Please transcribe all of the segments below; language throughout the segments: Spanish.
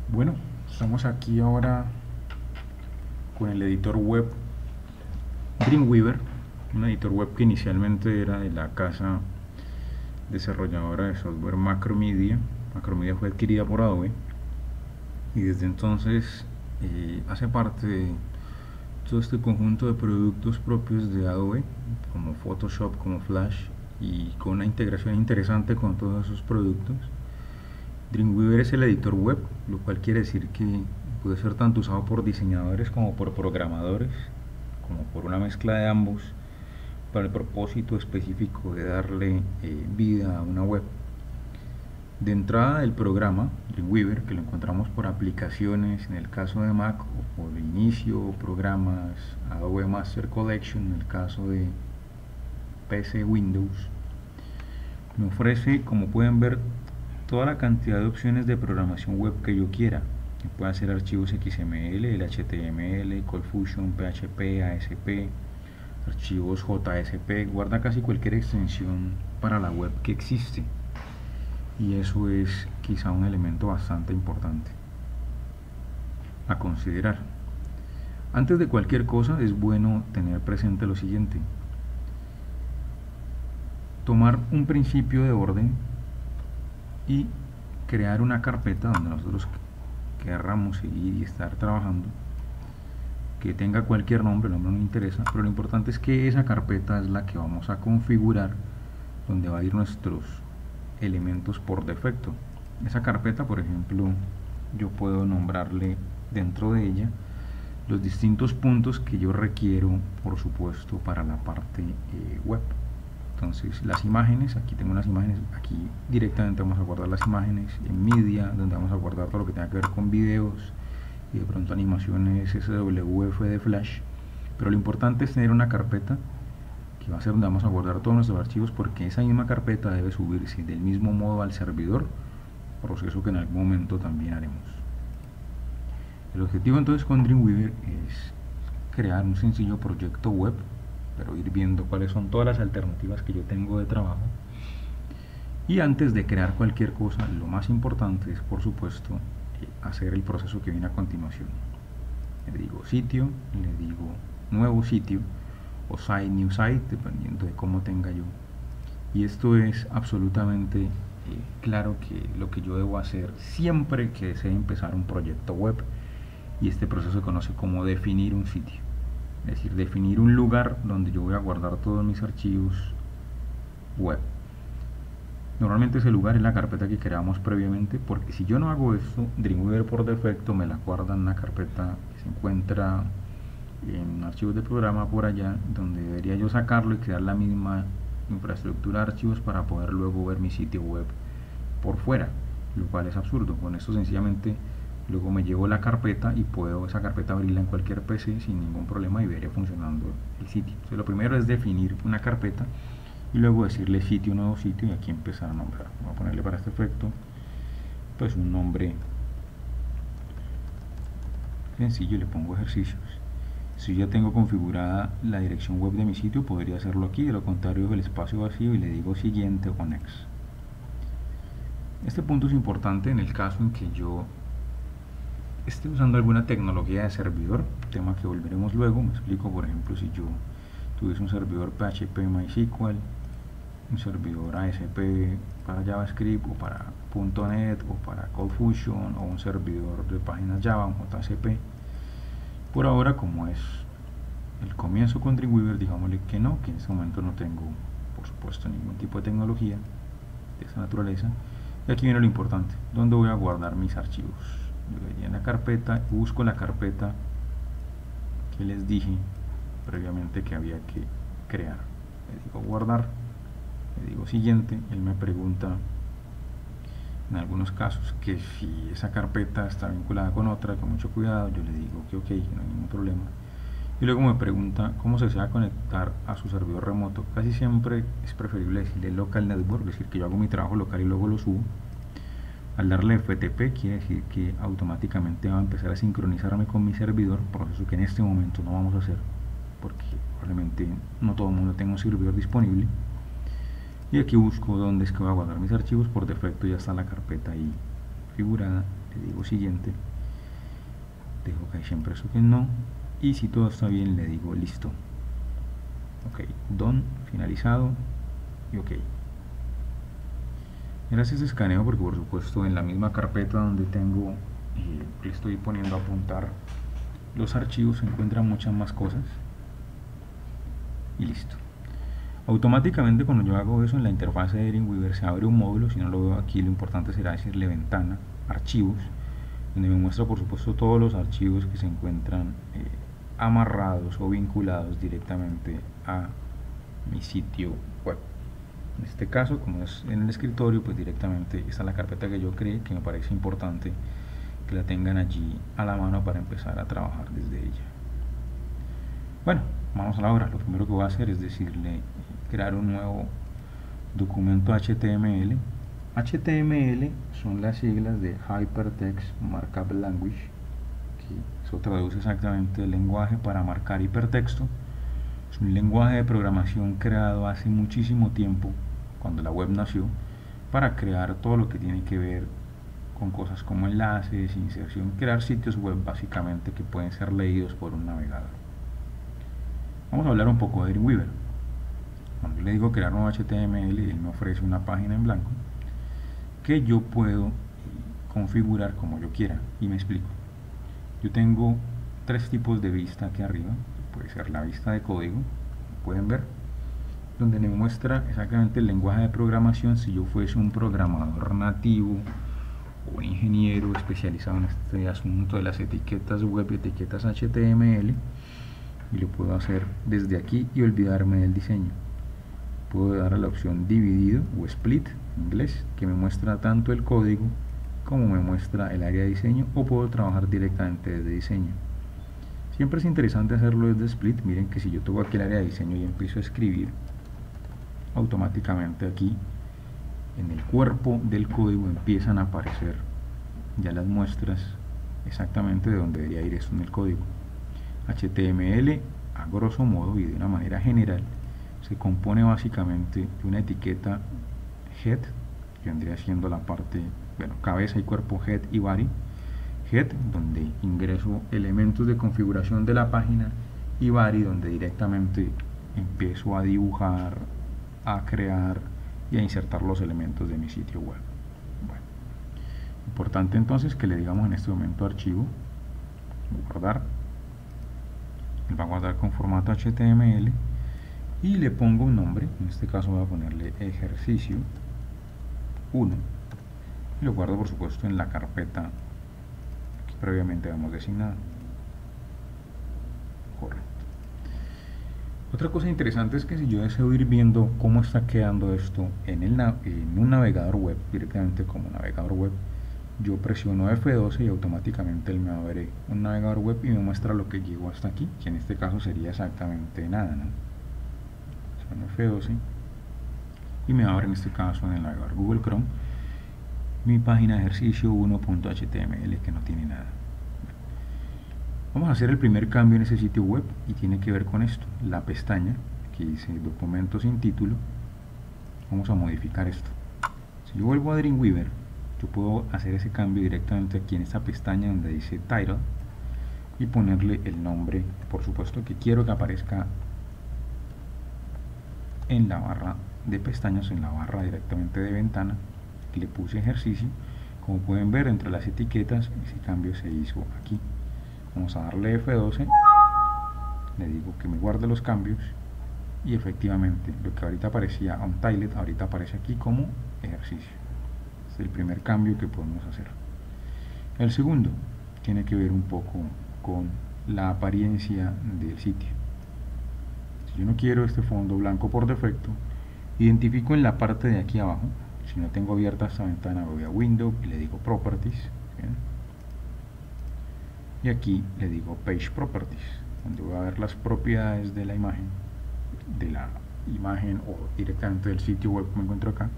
Bueno, estamos aquí ahora con el editor web Dreamweaver, un editor web que inicialmente era de la casa desarrolladora de software Macromedia. Macromedia fue adquirida por Adobe y desde entonces hace parte de todo este conjunto de productos propios de Adobe, como Photoshop, como Flash, y con una integración interesante con todos esos productos. Dreamweaver es el editor web, lo cual quiere decir que puede ser tanto usado por diseñadores como por programadores, como por una mezcla de ambos, para el propósito específico de darle vida a una web. De entrada del programa Dreamweaver, que lo encontramos por aplicaciones en el caso de Mac, o por inicio programas Adobe Master Collection en el caso de PC Windows, me ofrece, como pueden ver, toda la cantidad de opciones de programación web que yo quiera. Puede hacer archivos XML, el HTML, ColdFusion, PHP, ASP, archivos JSP, guarda casi cualquier extensión para la web que existe. Y eso es quizá un elemento bastante importante a considerar. Antes de cualquier cosa es bueno tener presente lo siguiente: tomar un principio de orden y crear una carpeta donde nosotros querramos seguir y estar trabajando, que tenga cualquier nombre, el nombre no interesa, pero lo importante es que esa carpeta es la que vamos a configurar, donde va a ir nuestros elementos por defecto. Esa carpeta, por ejemplo, yo puedo nombrarle dentro de ella los distintos puntos que yo requiero, por supuesto, para la parte web. Entonces, las imágenes, aquí tengo unas imágenes, aquí directamente vamos a guardar las imágenes. En media, donde vamos a guardar todo lo que tenga que ver con videos y de pronto animaciones SWF de Flash. Pero lo importante es tener una carpeta que va a ser donde vamos a guardar todos nuestros archivos, porque esa misma carpeta debe subirse del mismo modo al servidor, proceso que en algún momento también haremos. El objetivo entonces con Dreamweaver es crear un sencillo proyecto web, pero ir viendo cuáles son todas las alternativas que yo tengo de trabajo. Y antes de crear cualquier cosa, lo más importante es, por supuesto, hacer el proceso que viene a continuación. Le digo sitio, le digo nuevo sitio, o site, new site, dependiendo de cómo tenga yo. Y esto es absolutamente claro que lo que yo debo hacer siempre que desee empezar un proyecto web, y este proceso se conoce como definir un sitio. Es decir, definir un lugar donde yo voy a guardar todos mis archivos web. Normalmente ese lugar es la carpeta que creamos previamente, porque si yo no hago esto, Dreamweaver por defecto me la guarda en una carpeta que se encuentra en archivos de programa por allá, donde debería yo sacarlo y crear la misma infraestructura de archivos para poder luego ver mi sitio web por fuera, lo cual es absurdo. Con esto sencillamente luego me llevo la carpeta y puedo esa carpeta abrirla en cualquier PC sin ningún problema y vería funcionando el sitio. Entonces, lo primero es definir una carpeta y luego decirle sitio, nuevo sitio, y aquí empezar a nombrar. Voy a ponerle para este efecto pues un nombre sencillo, le pongo ejercicios. Si ya tengo configurada la dirección web de mi sitio, podría hacerlo aquí, de lo contrario el espacio vacío y le digo siguiente o next. Este punto es importante en el caso en que yo esté usando alguna tecnología de servidor, tema que volveremos luego. Me explico. Por ejemplo, si yo tuviese un servidor PHP MySQL, un servidor ASP para JavaScript o para .NET o para ColdFusion, o un servidor de páginas Java, un JCP. Por ahora, como es el comienzo con Dreamweaver, digámosle que no, que en este momento no tengo, por supuesto, ningún tipo de tecnología de esta naturaleza. Y aquí viene lo importante: ¿dónde voy a guardar mis archivos? Yo iría en la carpeta, busco la carpeta que les dije previamente que había que crear. Le digo guardar, le digo siguiente. Él me pregunta en algunos casos que si esa carpeta está vinculada con otra, con mucho cuidado. Yo le digo que ok, no hay ningún problema. Y luego me pregunta cómo se desea conectar a su servidor remoto. Casi siempre es preferible decirle local network, es decir, que yo hago mi trabajo local y luego lo subo. Al darle FTP quiere decir que automáticamente va a empezar a sincronizarme con mi servidor, proceso que en este momento no vamos a hacer porque probablemente no todo el mundo tenga un servidor disponible. Y aquí busco dónde es que voy a guardar mis archivos. Por defecto ya está la carpeta ahí figurada. le digo siguiente, dejo que siempre eso que no, y si todo está bien le digo listo. Ok, done, finalizado y ok. Gracias a escaneo, porque por supuesto en la misma carpeta donde tengo, le estoy poniendo a apuntar los archivos, se encuentran muchas más cosas y listo. Automáticamente cuando yo hago eso en la interfaz de Dreamweaver se abre un módulo. Si no lo veo aquí, lo importante será decirle ventana, archivos, donde me muestra por supuesto todos los archivos que se encuentran amarrados o vinculados directamente a mi sitio web. En este caso, como es en el escritorio, pues directamente está la carpeta que yo creé, que me parece importante que la tengan allí a la mano para empezar a trabajar desde ella. Bueno, vamos a la obra. Lo primero que voy a hacer es decirle crear un nuevo documento HTML. HTML son las siglas de Hypertext Markup Language, que eso traduce exactamente el lenguaje para marcar hipertexto. Es un lenguaje de programación creado hace muchísimo tiempo, cuando la web nació, para crear todo lo que tiene que ver con cosas como enlaces, inserción, crear sitios web básicamente que pueden ser leídos por un navegador. Vamos a hablar un poco de Dreamweaver. Cuando le digo crear nuevo HTML, él me ofrece una página en blanco que yo puedo configurar como yo quiera, y me explico. Yo tengo tres tipos de vista aquí arriba. Puede ser la vista de código, como pueden ver, donde me muestra exactamente el lenguaje de programación si yo fuese un programador nativo o un ingeniero especializado en este asunto de las etiquetas web y etiquetas HTML, y lo puedo hacer desde aquí y olvidarme del diseño. Puedo dar a la opción dividido o split en inglés, que me muestra tanto el código como me muestra el área de diseño, o puedo trabajar directamente desde diseño. Siempre es interesante hacerlo desde split. Miren que si yo toco aquí el área de diseño y empiezo a escribir, automáticamente aquí en el cuerpo del código empiezan a aparecer ya las muestras exactamente de dónde debería ir esto en el código. HTML, a grosso modo y de una manera general, se compone básicamente de una etiqueta head, que vendría siendo la parte, bueno, cabeza y cuerpo, head y body. Head, donde ingreso elementos de configuración de la página, y body, donde directamente empiezo a dibujar, a crear y a insertar los elementos de mi sitio web. Bueno, importante entonces que le digamos en este momento archivo, guardar. Él va a guardar con formato HTML y le pongo un nombre. En este caso voy a ponerle ejercicio 1 y lo guardo por supuesto en la carpeta que previamente habíamos designado. Correcto. Otra cosa interesante es que si yo deseo ir viendo cómo está quedando esto en un navegador web, directamente como navegador web, yo presiono F12 y automáticamente él me abre un navegador web y me muestra lo que llegó hasta aquí, que en este caso sería exactamente nada, ¿no? Presiono F12 y me abre en este caso en el navegador Google Chrome mi página ejercicio 1.html, que no tiene nada. Vamos a hacer el primer cambio en ese sitio web y tiene que ver con esto, la pestaña que dice documentos sin título. Vamos a modificar esto. Si yo vuelvo a Dreamweaver, yo puedo hacer ese cambio directamente aquí en esta pestaña donde dice title y ponerle el nombre, por supuesto, que quiero que aparezca en la barra de pestañas, en la barra directamente de ventana. Aquí le puse ejercicio. Como pueden ver, entre las etiquetas ese cambio se hizo aquí. Vamos a darle F12, le digo que me guarde los cambios y efectivamente lo que ahorita aparecía untitled ahorita aparece aquí como ejercicio. Es el primer cambio que podemos hacer. El segundo tiene que ver un poco con la apariencia del sitio. Si yo no quiero este fondo blanco por defecto, identifico en la parte de aquí abajo. Si no tengo abierta esta ventana, voy a Window y le digo Properties, ¿bien? Y aquí le digo Page Properties, donde voy a ver las propiedades de la imagen o directamente del sitio web que me encuentro acá,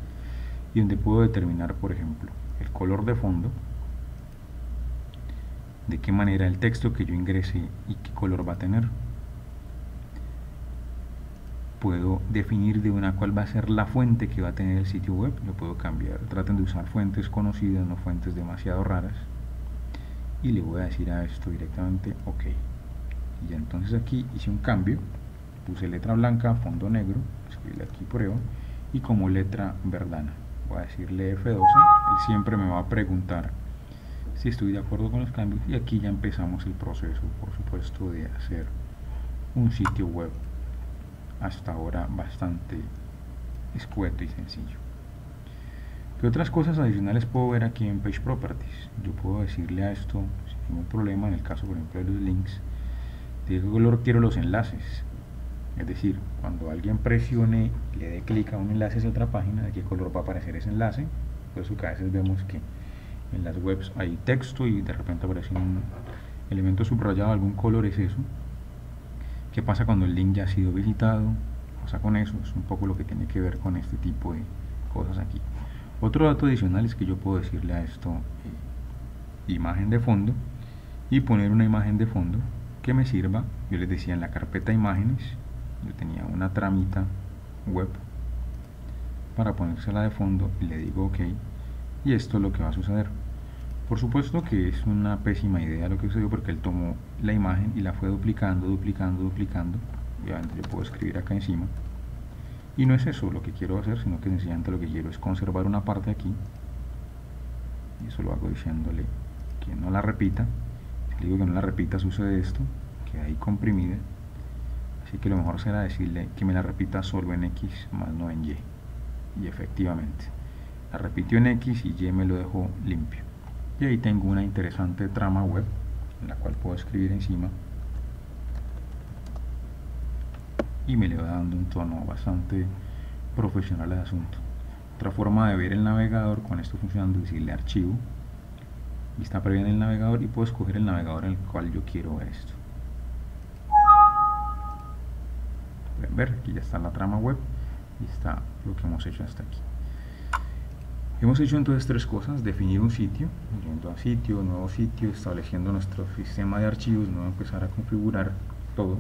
y donde puedo determinar, por ejemplo, el color de fondo, de qué manera el texto que yo ingrese y qué color va a tener. Puedo definir de una cuál va a ser la fuente que va a tener el sitio web, lo puedo cambiar. Traten de usar fuentes conocidas, no fuentes demasiado raras. y le voy a decir a esto directamente OK. Y ya entonces aquí hice un cambio, puse letra blanca, fondo negro, escribí aquí prueba, y como letra Verdana voy a decirle F12. Él siempre me va a preguntar si estoy de acuerdo con los cambios, y aquí ya empezamos el proceso, por supuesto, de hacer un sitio web hasta ahora bastante escueto y sencillo. ¿Qué otras cosas adicionales puedo ver aquí en Page Properties? Yo puedo decirle a esto, sin ningún problema, en el caso por ejemplo de los links, de qué color quiero los enlaces. Es decir, cuando alguien presione y le dé clic a un enlace hacia otra página, de qué color va a aparecer ese enlace. Por eso que a veces vemos que en las webs hay texto y de repente aparece un elemento subrayado, algún color, es eso. ¿Qué pasa cuando el link ya ha sido visitado? ¿Qué pasa con eso? Es un poco lo que tiene que ver con este tipo de cosas aquí. Otro dato adicional es que yo puedo decirle a esto imagen de fondo y poner una imagen de fondo que me sirva. Yo les decía, en la carpeta imágenes yo tenía una tramita web para ponérsela de fondo y le digo OK, y esto es lo que va a suceder. Por supuesto que es una pésima idea lo que sucedió, porque él tomó la imagen y la fue duplicando. Obviamente yo puedo escribir acá encima, y no es eso lo que quiero hacer, sino que sencillamente lo que quiero es conservar una parte aquí, y eso lo hago diciéndole que no la repita. Si le digo que no la repita, sucede esto, queda ahí comprimida, así que lo mejor será decirle que me la repita solo en X más no en Y, y efectivamente la repitió en X y Y me lo dejó limpio. Y ahí tengo una interesante trama web en la cual puedo escribir encima y me le va dando un tono bastante profesional al asunto. Otra forma de ver el navegador con esto funcionando es decirle archivo, vista previa en el navegador, y puedo escoger el navegador en el cual yo quiero ver esto. Pueden ver, aquí ya está la trama web y está lo que hemos hecho hasta aquí. Hemos hecho entonces tres cosas: definir un sitio, yendo a sitio, nuevo sitio, estableciendo nuestro sistema de archivos, no empezar a configurar todo.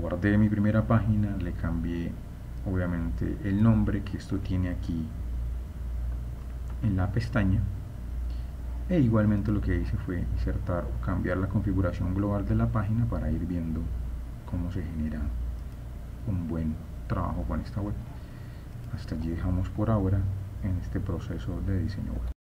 Guardé mi primera página, le cambié obviamente el nombre que esto tiene aquí en la pestaña, e igualmente lo que hice fue insertar o cambiar la configuración global de la página para ir viendo cómo se genera un buen trabajo con esta web. Hasta allí dejamos por ahora en este proceso de diseño web.